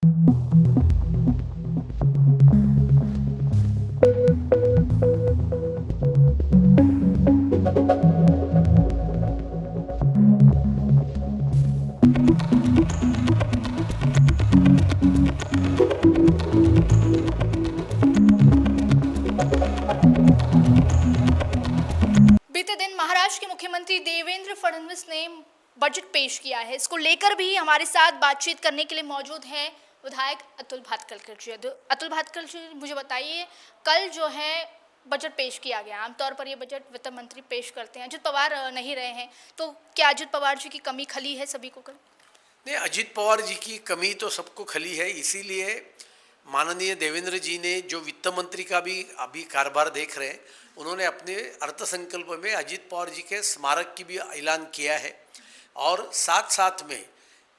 बीते दिन महाराष्ट्र के मुख्यमंत्री देवेंद्र फडणवीस ने बजट पेश किया है। इसको लेकर भी हमारे साथ बातचीत करने के लिए मौजूद हैं विधायक अतुल भातखलकर जी। अतुल भातखलकर जी, मुझे बताइए, कल जो है बजट पेश किया गया। आमतौर पर ये बजट वित्त मंत्री पेश करते हैं, अजित पवार नहीं रहे हैं, तो क्या अजित पवार जी की कमी खली है सभी को कल? नहीं, अजित पवार जी की कमी तो सबको खली है। इसीलिए माननीय देवेंद्र जी ने, जो वित्त मंत्री का भी अभी कारोबार देख रहे हैं, उन्होंने अपने अर्थसंकल्प में अजित पवार जी के स्मारक की भी ऐलान किया है और साथ साथ में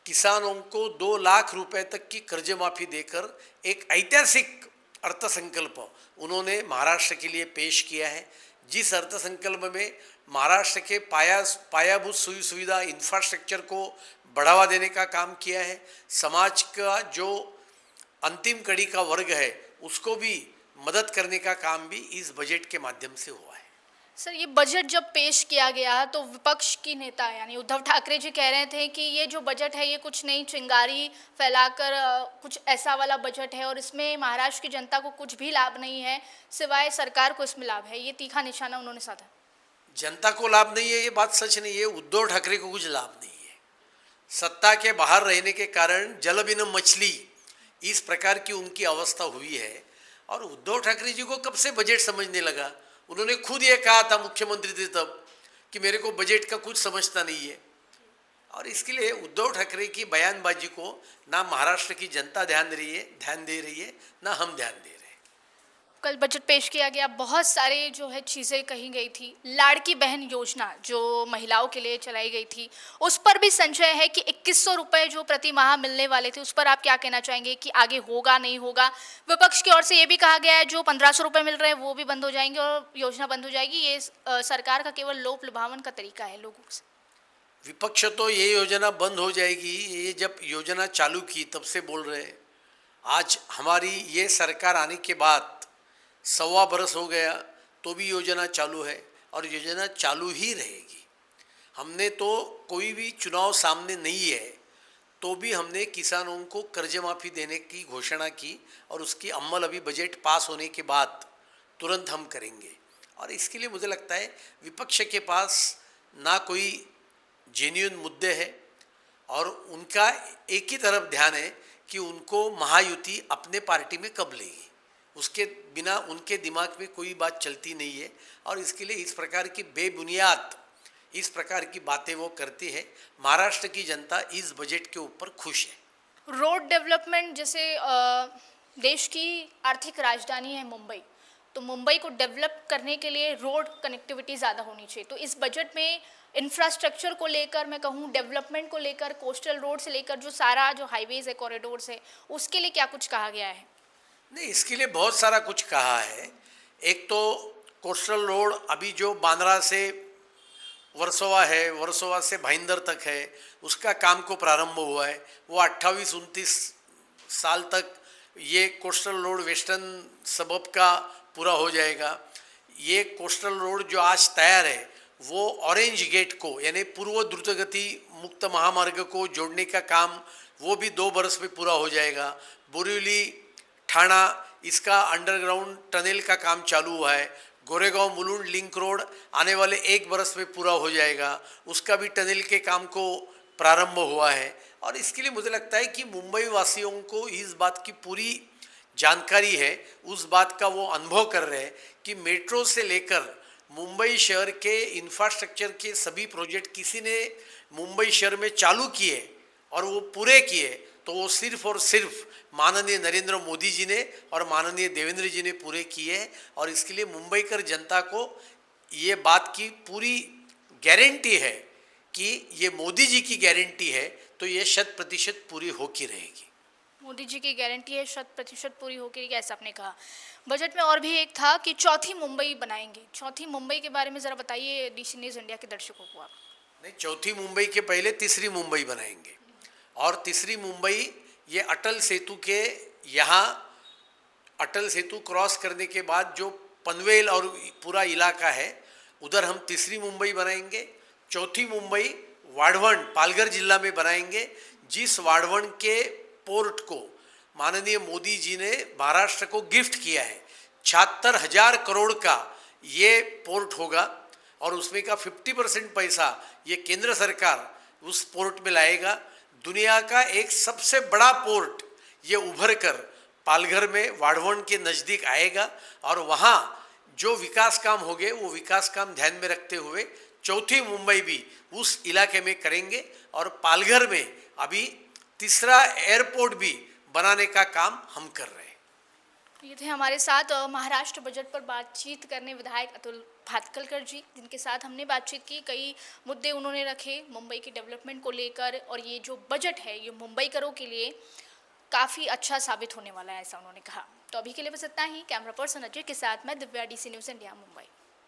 किसानों को 2 लाख रुपए तक की कर्ज माफ़ी देकर एक ऐतिहासिक अर्थसंकल्प उन्होंने महाराष्ट्र के लिए पेश किया है। जिस अर्थसंकल्प में महाराष्ट्र के पायाभूत सुविधा इंफ्रास्ट्रक्चर को बढ़ावा देने का काम किया है, समाज का जो अंतिम कड़ी का वर्ग है उसको भी मदद करने का काम भी इस बजट के माध्यम से हुआ है। सर, ये बजट जब पेश किया गया तो विपक्ष की नेता यानी उद्धव ठाकरे जी कह रहे थे कि ये जो बजट है ये कुछ नई चिंगारी फैलाकर कुछ ऐसा वाला बजट है और इसमें महाराष्ट्र की जनता को कुछ भी लाभ नहीं है, सिवाय सरकार को इसमें लाभ है। ये तीखा निशाना उन्होंने साधा। जनता को लाभ नहीं है, ये बात सच नहीं है। उद्धव ठाकरे को कुछ लाभ नहीं है। सत्ता के बाहर रहने के कारण जल बिन मछली, इस प्रकार की उनकी अवस्था हुई है। और उद्धव ठाकरे जी को कब से बजट समझने लगा? उन्होंने खुद ये कहा था, मुख्यमंत्री थे तब, कि मेरे को बजट का कुछ समझता नहीं है। और इसके लिए उद्धव ठाकरे की बयानबाजी को ना महाराष्ट्र की जनता ध्यान दे रही है, ना हम ध्यान दे रहे हैं। कल बजट पेश किया गया, बहुत सारे जो है चीज़ें कही गई थी। लाड़की बहन योजना जो महिलाओं के लिए चलाई गई थी, उस पर भी संशय है कि 2100 रुपये जो प्रति माह मिलने वाले थे, उस पर आप क्या कहना चाहेंगे कि आगे होगा नहीं होगा? विपक्ष की ओर से ये भी कहा गया है जो 1500 रुपये मिल रहे हैं वो भी बंद हो जाएंगे और योजना बंद हो जाएगी। ये सरकार का केवल लोक लुभावन का तरीका है लोगों से। विपक्ष तो ये योजना बंद हो जाएगी, ये जब योजना चालू की तब से बोल रहे हैं। आज हमारी ये सरकार आने के बाद 1.25 बरस हो गया तो भी योजना चालू है और योजना चालू ही रहेगी। हमने तो कोई भी चुनाव सामने नहीं है तो भी हमने किसानों को कर्ज माफ़ी देने की घोषणा की और उसकी अमल अभी बजट पास होने के बाद तुरंत हम करेंगे। और इसके लिए मुझे लगता है विपक्ष के पास ना कोई जेन्युइन मुद्दे हैं और उनका एक ही तरफ ध्यान है कि उनको महायुति अपने पार्टी में कब लेगी, उसके बिना उनके दिमाग में कोई बात चलती नहीं है। और इसके लिए इस प्रकार की बेबुनियाद, इस प्रकार की बातें वो करती है। महाराष्ट्र की जनता इस बजट के ऊपर खुश है। रोड डेवलपमेंट, जैसे देश की आर्थिक राजधानी है मुंबई, तो मुंबई को डेवलप करने के लिए रोड कनेक्टिविटी ज़्यादा होनी चाहिए। तो इस बजट में इंफ्रास्ट्रक्चर को लेकर, मैं कहूँ डेवलपमेंट को लेकर, कोस्टल रोड से लेकर जो सारा जो हाईवेज है, कॉरिडोर्स है, उसके लिए क्या कुछ कहा गया है? नहीं, इसके लिए बहुत सारा कुछ कहा है। एक तो कोस्टल रोड अभी जो बांद्रा से वर्सोवा है, वर्सोवा से भाईंदर तक है, उसका काम को प्रारंभ हुआ है। वो 28-29 साल तक ये कोस्टल रोड वेस्टर्न सबब का पूरा हो जाएगा। ये कोस्टल रोड जो आज तैयार है वो ऑरेंज गेट को, यानी पूर्व द्रुतगति मुक्त महामार्ग को जोड़ने का काम वो भी 2 बरस में पूरा हो जाएगा। बोरीवली ठाणा, इसका अंडरग्राउंड टनल का काम चालू हुआ है। गोरेगांव मुलुंड लिंक रोड आने वाले 1 बरस में पूरा हो जाएगा, उसका भी टनल के काम को प्रारंभ हुआ है। और इसके लिए मुझे लगता है कि मुंबई वासियों को इस बात की पूरी जानकारी है, उस बात का वो अनुभव कर रहे हैं कि मेट्रो से लेकर मुंबई शहर के इंफ्रास्ट्रक्चर के सभी प्रोजेक्ट किसी ने मुंबई शहर में चालू किए और वो पूरे किए तो वो सिर्फ और सिर्फ माननीय नरेंद्र मोदी जी ने और माननीय देवेंद्र जी ने पूरे किए। और इसके लिए मुंबई कर जनता को ये बात की पूरी गारंटी है कि ये मोदी जी की गारंटी है तो ये 100% पूरी होकर रहेगी। मोदी जी की गारंटी है 100% पूरी होगी, ऐसा आपने कहा। बजट में और भी एक था कि चौथी मुंबई बनाएंगे। चौथी मुंबई के बारे में ज़रा बताइए डीसी न्यूज़ इंडिया के दर्शकों को आप। नहीं, चौथी मुंबई के पहले तीसरी मुंबई बनाएंगे और तीसरी मुंबई ये अटल सेतु के यहाँ अटल सेतु क्रॉस करने के बाद जो पनवेल और पूरा इलाका है उधर हम तीसरी मुंबई बनाएंगे। चौथी मुंबई वाढ़वण पालघर जिला में बनाएंगे, जिस वाढ़वण के पोर्ट को माननीय मोदी जी ने महाराष्ट्र को गिफ्ट किया है। 76,000 करोड़ का ये पोर्ट होगा और उसमें का 50% पैसा ये केंद्र सरकार उस पोर्ट में लाएगा। दुनिया का एक सबसे बड़ा पोर्ट ये उभर कर पालघर में वाढ़वण के नज़दीक आएगा और वहाँ जो विकास काम हो गए वो विकास काम ध्यान में रखते हुए चौथी मुंबई भी उस इलाके में करेंगे और पालघर में अभी तीसरा एयरपोर्ट भी बनाने का काम हम कर रहे हैं। ये थे हमारे साथ महाराष्ट्र बजट पर बातचीत करने विधायक अतुल भातखलकर जी, जिनके साथ हमने बातचीत की। कई मुद्दे उन्होंने रखे मुंबई की डेवलपमेंट को लेकर और ये जो बजट है ये मुंबईकरों के लिए काफ़ी अच्छा साबित होने वाला है, ऐसा उन्होंने कहा। तो अभी के लिए बस इतना ही। कैमरा पर्सन अजय के साथ मैं Divya, DC news India, Mumbai.